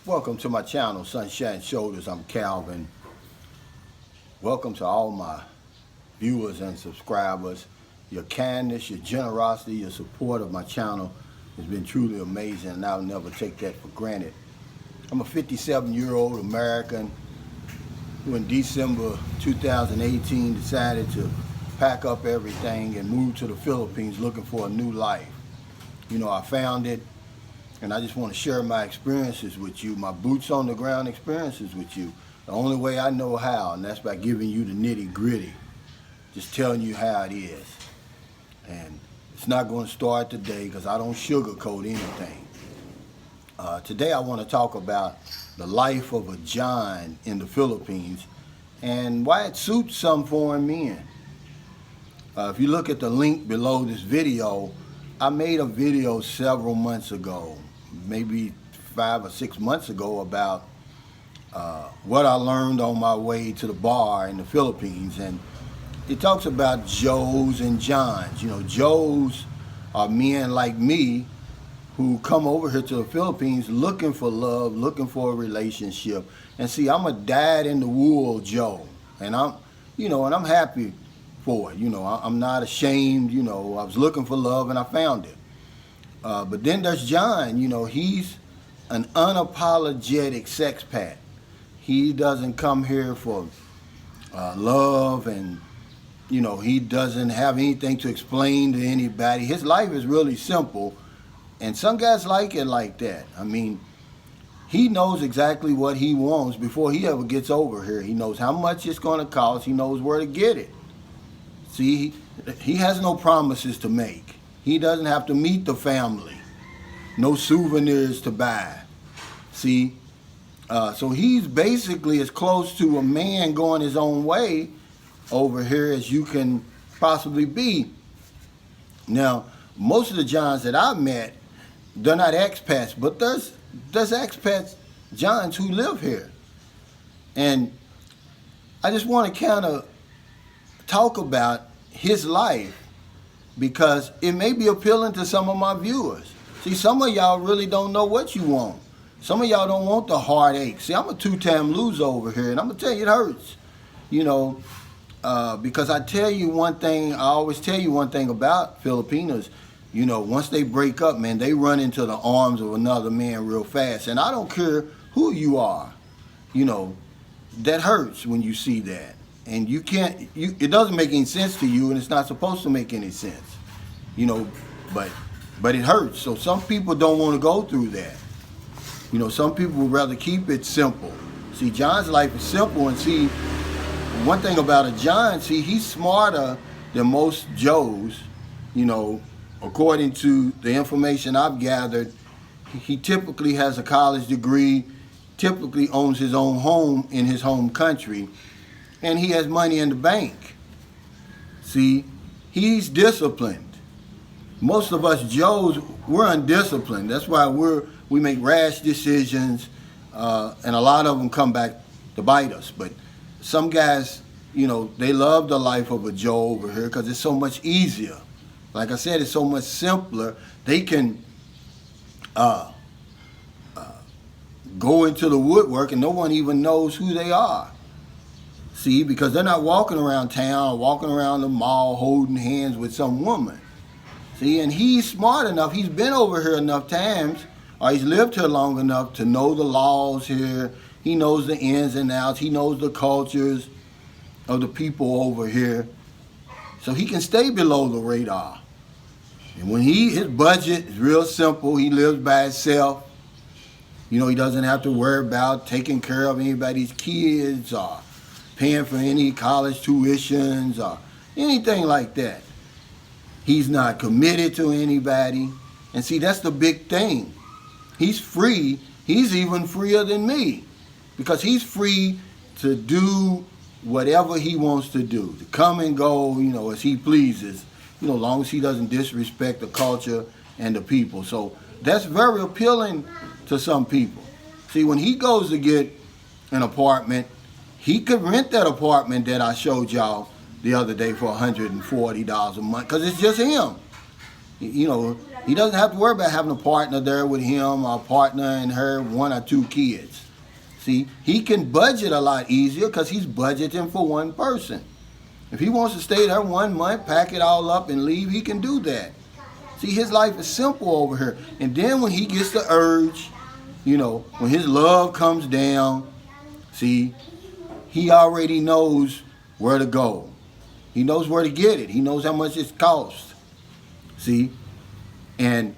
Welcome to my channel, Sunshine Shoulders. I'm Calvin. Welcome to all my viewers and subscribers. Your kindness, your generosity, your support of my channel has been truly amazing, and I'll never take that for granted. I'm a 57-year-old American who in December 2018 decided to pack up everything and move to the Philippines looking for a new life. You know, I found it, and I just want to share my experiences with you, my boots on the ground experiences with you. The only way I know how, and that's by giving you the nitty gritty, just telling you how it is. And it's not going to start today because I don't sugarcoat anything. Today I want to talk about the life of a John in the Philippines and why it suits some foreign men. If you look at the link below this video, I made a video several months ago, maybe 5 or 6 months ago, about what I learned on my way to the bar in the Philippines. And it talks about Joes and Johns. You know, Joes are men like me who come over here to the Philippines looking for love, looking for a relationship. And see, I'm a dyed-in-the-wool Joe, and I'm happy for it. You know, I'm not ashamed. You know, I was looking for love and I found it. But then there's John. You know, he's an unapologetic sexpat. He doesn't come here for love, and you know, he doesn't have anything to explain to anybody. His life is really simple, and some guys like it like that. I mean, he knows exactly what he wants before he ever gets over here. He knows how much it's going to cost. He knows where to get it. See, he has no promises to make. He doesn't have to meet the family. No souvenirs to buy. See, so he's basically as close to a man going his own way over here as you can possibly be. Now, most of the Johns that I've met, they're not expats, but there's expats Johns who live here. And I just want to kind of talk about his life because it may be appealing to some of my viewers. See, some of y'all really don't know what you want. Some of y'all don't want the heartache. See, I'm a two-time loser over here, and I'm going to tell you it hurts. You know, because I tell you one thing, I always tell you one thing about Filipinos. You know, once they break up, man, they run into the arms of another man real fast. And I don't care who you are. You know, that hurts when you see that. And you can't, it doesn't make any sense to you, and it's not supposed to make any sense. You know, but it hurts. So some people don't want to go through that. You know, some people would rather keep it simple. See, John's life is simple, and see, one thing about a John, see, he's smarter than most Joes. You know, according to the information I've gathered, he typically has a college degree, typically owns his own home in his home country, and he has money in the bank. See, he's disciplined. Most of us Joes, we're undisciplined. That's why we make rash decisions, and a lot of them come back to bite us. But some guys, you know, they love the life of a Joe over here because it's so much easier. Like I said, it's so much simpler. They can go into the woodwork and no one even knows who they are. See, because they're not walking around town or walking around the mall holding hands with some woman. See, and he's smart enough. He's been over here enough times, or he's lived here long enough to know the laws here. He knows the ins and outs. He knows the cultures of the people over here. So he can stay below the radar. And when his budget is real simple, he lives by himself. You know, he doesn't have to worry about taking care of anybody's kids or paying for any college tuitions or anything like that. He's not committed to anybody. And see, that's the big thing. He's free. He's even freer than me because he's free to do whatever he wants to do, to come and go, you know, as he pleases, you know, as long as he doesn't disrespect the culture and the people. So that's very appealing to some people. See, when he goes to get an apartment, he could rent that apartment that I showed y'all the other day for $140 a month because it's just him. You know, He doesn't have to worry about having a partner there with him, or a partner and her, 1 or 2 kids. See, he can budget a lot easier because he's budgeting for one person. If he wants to stay there 1 month, pack it all up and leave, he can do that. See, his life is simple over here. And then when he gets the urge, when his love comes down, see, he already knows where to go. He knows where to get it. He knows how much it costs. See, and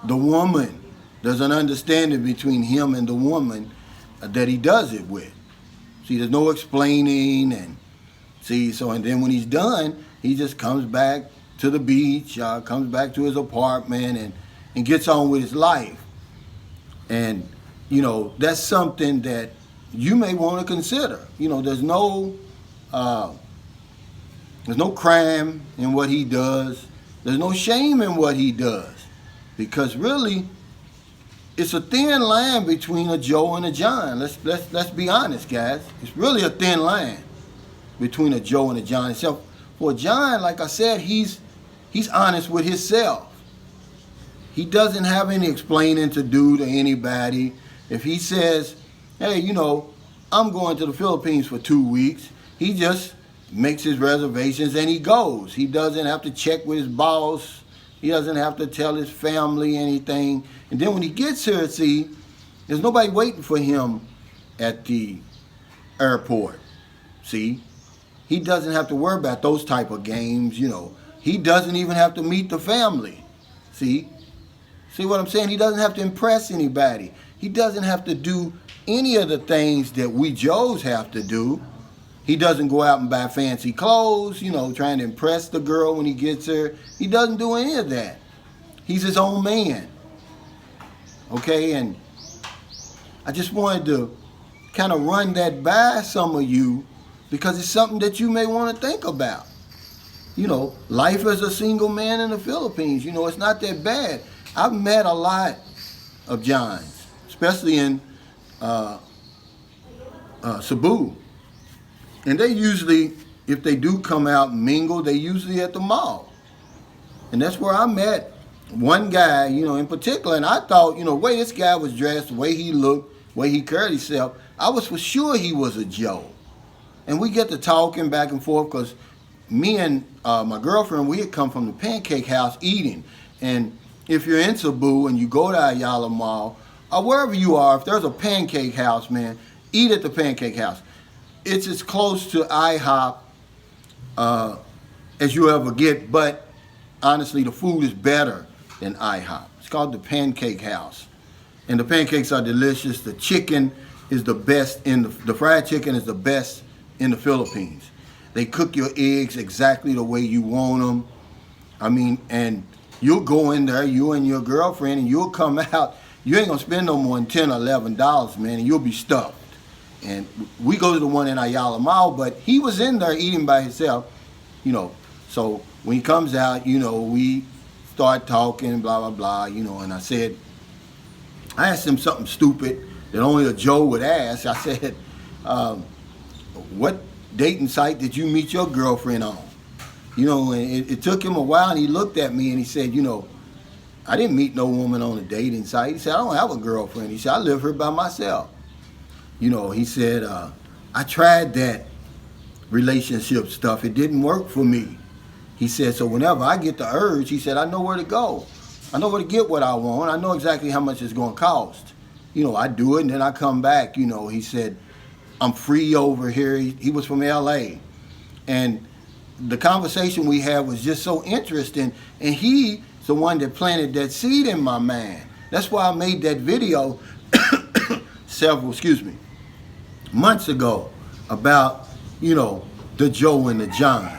the woman, there's an understanding between him and the woman that he does it with. See, there's no explaining, and then when he's done, he just comes back to the beach, comes back to his apartment, and gets on with his life. And, that's something that you may want to consider. There's no crime in what he does. There's no shame in what he does. Because really, it's a thin line between a Joe and a John. Let's be honest, guys. It's really a thin line between a Joe and a John. Except for John, like I said, he's honest with himself. He doesn't have any explaining to do to anybody. If he says, hey, I'm going to the Philippines for 2 weeks, he just makes his reservations and he goes. He doesn't have to check with his boss. He doesn't have to tell his family anything. And then when he gets here, see, there's nobody waiting for him at the airport. See, he doesn't have to worry about those type of games, He doesn't even have to meet the family. See what I'm saying? He doesn't have to impress anybody. He doesn't have to do any of the things that we Joes have to do. He doesn't go out and buy fancy clothes, trying to impress the girl when he gets her. He doesn't do any of that. He's his own man. Okay, and I just wanted to kind of run that by some of you because it's something that you may want to think about. Life as a single man in the Philippines, it's not that bad. I've met a lot of Johns, especially in Cebu. And they usually, if they do come out and mingle, they usually at the mall. And that's where I met one guy, in particular. And I thought, the way this guy was dressed, the way he looked, the way he carried himself, I was for sure he was a Joe. And we get to talking back and forth because me and my girlfriend, we had come from the Pancake House eating. And if you're in Cebu and you go to Ayala Mall, or wherever you are, if there's a Pancake House, man, eat at the Pancake House. It's as close to IHOP as you ever get, but honestly, the food is better than IHOP. It's called the Pancake House. And the pancakes are delicious. The chicken is the best the fried chicken is the best in the Philippines. They cook your eggs exactly the way you want them. I mean, and you'll go in there, you and your girlfriend, and you'll come out. You ain't gonna spend no more than $10 or $11, man, and you'll be stuffed. And we go to the one in Ayala Mall, but he was in there eating by himself, So when he comes out, we start talking, blah, blah, blah, and I asked him something stupid that only a Joe would ask. I said, what dating site did you meet your girlfriend on? And it took him a while, and he looked at me and he said, I didn't meet no woman on a dating site. He said, I don't have a girlfriend. He said, I live here by myself. He said, I tried that relationship stuff. It didn't work for me. He said, so whenever I get the urge, he said, I know where to go. I know where to get what I want. I know exactly how much it's going to cost. I do it and then I come back. He said, I'm free over here. He was from LA. And the conversation we had was just so interesting. And he's the one that planted that seed in my mind. That's why I made that video months ago about, the Joe and the John.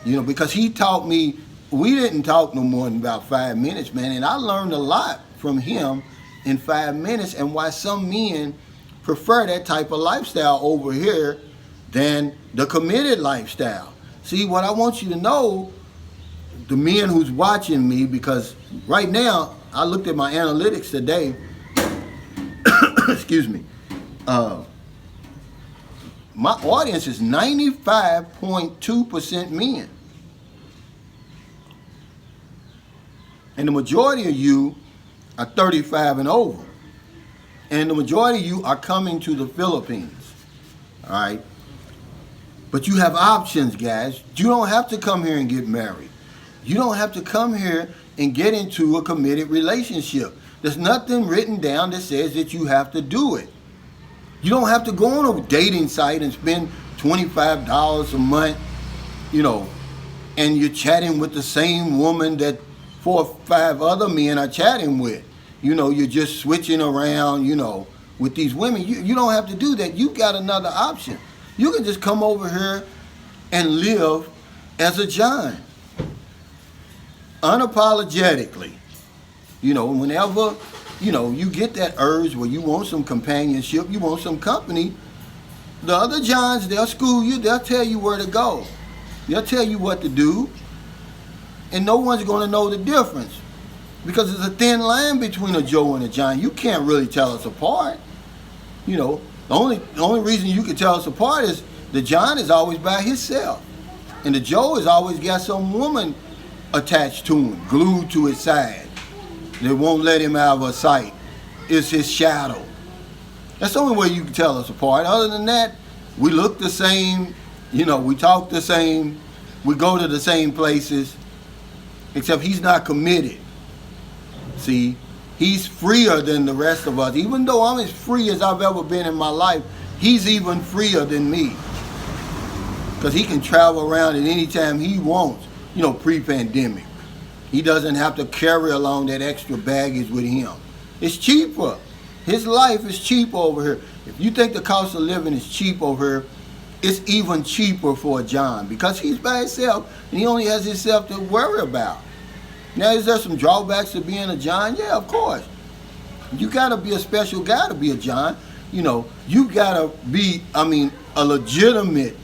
Because he taught me, we didn't talk no more than about 5 minutes, man. And I learned a lot from him in 5 minutes and why some men prefer that type of lifestyle over here than the committed lifestyle. See, what I want you to know, the men who's watching me, because right now, I looked at my analytics today, excuse me, my audience is 95.2% men. And the majority of you are 35 and over. And the majority of you are coming to the Philippines. All right? But you have options, guys. You don't have to come here and get married. You don't have to come here and get into a committed relationship. There's nothing written down that says that you have to do it. You don't have to go on a dating site and spend $25 a month, and you're chatting with the same woman that 4 or 5 other men are chatting with. You're just switching around, with these women. You don't have to do that. You've got another option. You can just come over here and live as a John. Unapologetically. Whenever, you get that urge where you want some companionship, you want some company, the other Johns, they'll school you, they'll tell you where to go. They'll tell you what to do. And no one's going to know the difference. Because there's a thin line between a Joe and a John. You can't really tell us apart. The only reason you can tell us apart is the John is always by himself. And the Joe has always got some woman attached to him, glued to his side. They won't let him out of her sight. It's his shadow. That's the only way you can tell us apart. Other than that, we look the same, we talk the same, we go to the same places, except he's not committed. See, he's freer than the rest of us. Even though I'm as free as I've ever been in my life, he's even freer than me. Because he can travel around at any time he wants, pre-pandemic. He doesn't have to carry along that extra baggage with him. It's cheaper. His life is cheaper over here. If you think the cost of living is cheap over here, it's even cheaper for a John because he's by himself and he only has himself to worry about. Now, is there some drawbacks to being a John? Yeah, of course. You got to be a special guy to be a John. You got to be, a legitimate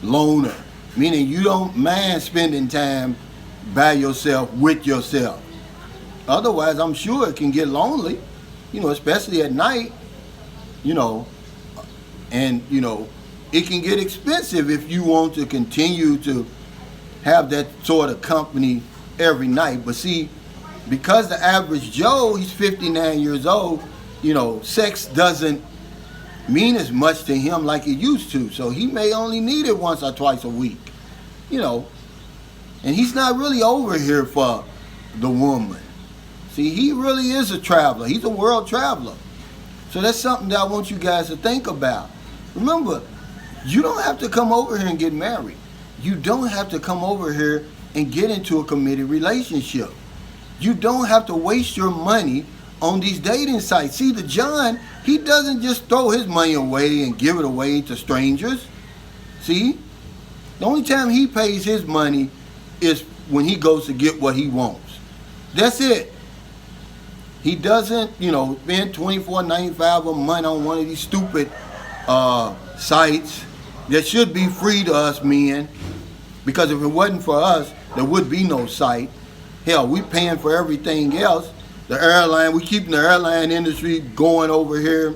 loner, meaning you don't mind spending time by yourself, with yourself. Otherwise, I'm sure it can get lonely, especially at night, and, it can get expensive if you want to continue to have that sort of company every night. But see, because the average Joe, he's 59 years old, sex doesn't mean as much to him like it used to. So he may only need it once or twice a week, and he's not really over here for the woman. See, he really is a traveler. He's a world traveler. So that's something that I want you guys to think about. Remember, you don't have to come over here and get married. You don't have to come over here and get into a committed relationship. You don't have to waste your money on these dating sites. See, the John, he doesn't just throw his money away and give it away to strangers. See, the only time he pays his money is when he goes to get what he wants. That's it. He doesn't, spend $24.95 a month on one of these stupid sites that should be free to us men. Because if it wasn't for us, there would be no site. Hell, we paying for everything else. The airline, we keeping the airline industry going over here.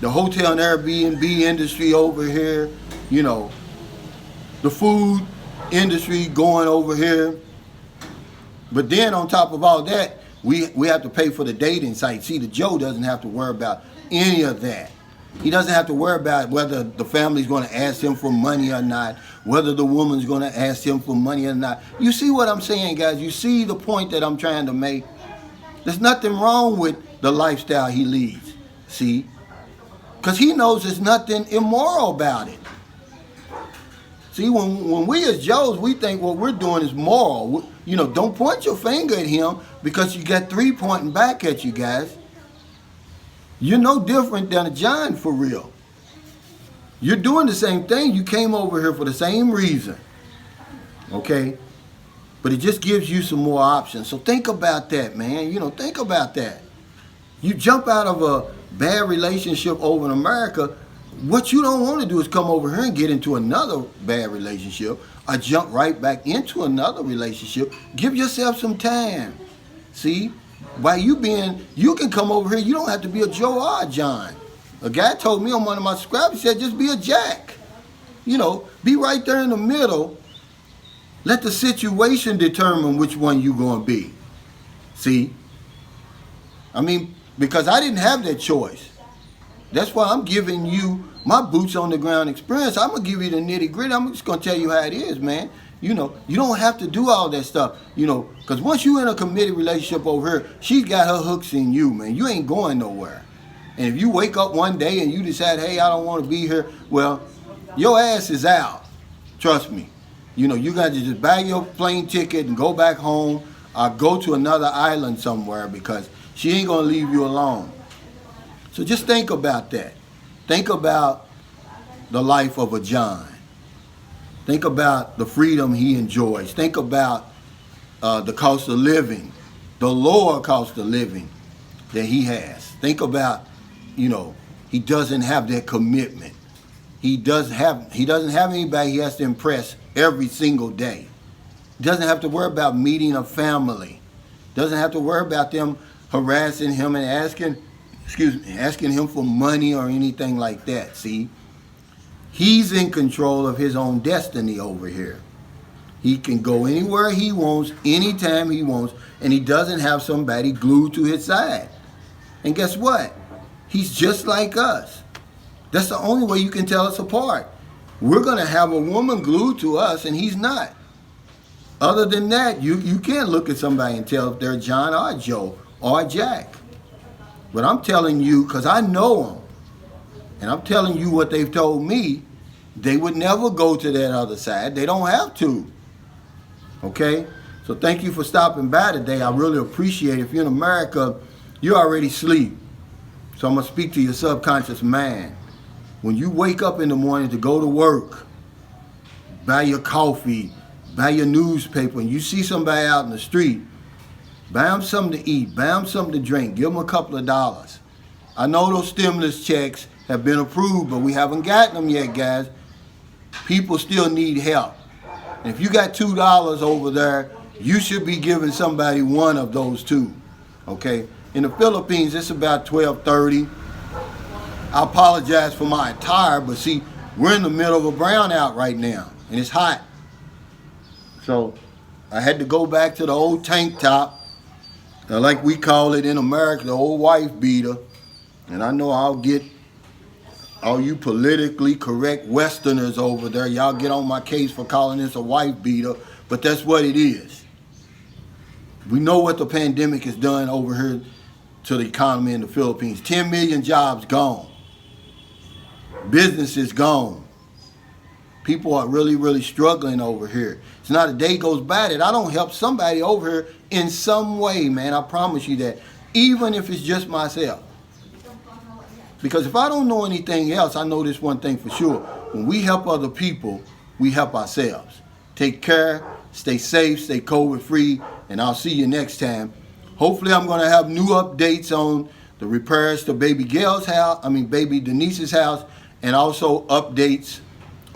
The hotel and Airbnb industry over here. The food industry going over here. But then on top of all that, we have to pay for the dating site. See, the Joe doesn't have to worry about any of that. He doesn't have to worry about whether the family's going to ask him for money or not, whether the woman's going to ask him for money or not. You see what I'm saying, guys? You see the point that I'm trying to make? There's nothing wrong with the lifestyle he leads, see? Because he knows there's nothing immoral about it. See, when we as Joes, we think what we're doing is moral. Don't point your finger at him because you got 3 pointing back at you, guys. You're no different than a John for real. You're doing the same thing. You came over here for the same reason. Okay? But it just gives you some more options. So think about that, man. Think about that. You jump out of a bad relationship over in America. What you don't want to do is come over here and get into another bad relationship or jump right back into another relationship. Give yourself some time. See? You can come over here. You don't have to be a Joe or a John. A guy told me on one of my subscribers, he said, just be a Jack. Be right there in the middle. Let the situation determine which one you're going to be. See? I mean, because I didn't have that choice. That's why I'm giving you my boots on the ground experience. I'm going to give you the nitty gritty. I'm just going to tell you how it is, man. You know, you don't have to do all that stuff, you know, because once you're in a committed relationship over here, she's got her hooks in you, man. You ain't going nowhere. And if you wake up one day and you decide, hey, I don't want to be here, well, your ass is out. Trust me. You know, you got to just buy your plane ticket and go back home or go to another island somewhere because she ain't going to leave you alone. So just think about that. Think about the life of a John. Think about the freedom he enjoys. Think about the cost of living, the lower cost of living that he has. Think about, you know, he doesn't have that commitment. He doesn't have anybody he has to impress every single day. He doesn't have to worry about meeting a family. Doesn't have to worry about them harassing him and asking him for money or anything like that. See? He's in control of his own destiny over here. He can go anywhere he wants, anytime he wants, and he doesn't have somebody glued to his side. And guess what? He's just like us. That's the only way you can tell us apart. We're going to have a woman glued to us, and he's not. Other than that, you can't look at somebody and tell if they're John or Joe or Jack. But I'm telling you, because I know them, and I'm telling you what they've told me, they would never go to that other side. They don't have to. Okay? So thank you for stopping by today. I really appreciate it. If you're in America, you already asleep. So I'm going to speak to your subconscious mind. When you wake up in the morning to go to work, buy your coffee, buy your newspaper, and you see somebody out in the street, buy them something to eat, buy them something to drink, give them a couple of dollars. I know those stimulus checks have been approved, but we haven't gotten them yet, guys. People still need help. And if you got $2 over there, you should be giving somebody one of those two. Okay? In the Philippines, it's about 12:30. I apologize for my attire, but see, we're in the middle of a brownout right now, and it's hot. So I had to go back to the old tank top, like we call it in America, the old wife beater. And I know I'll get all you politically correct Westerners over there, y'all get on my case for calling this a wife beater, but that's what it is. We know what the pandemic has done over here to the economy in the Philippines. 10 million jobs gone. Businesses gone. People are really, really struggling over here. It's not a day goes by that I don't help somebody over here in some way, man. I promise you that. Even if it's just myself. Because if I don't know anything else, I know this one thing for sure. When we help other people, we help ourselves. Take care, stay safe, stay COVID free, and I'll see you next time. Hopefully I'm going to have new updates on the repairs to baby Denise's house, and also updates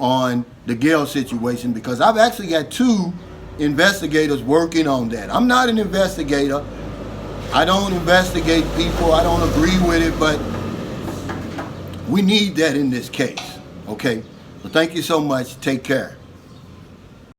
on the Gail situation, because I've actually got 2 investigators working on that. I'm not an investigator. I don't investigate people. I don't agree with it, but we need that in this case. Okay? So thank you so much. Take care.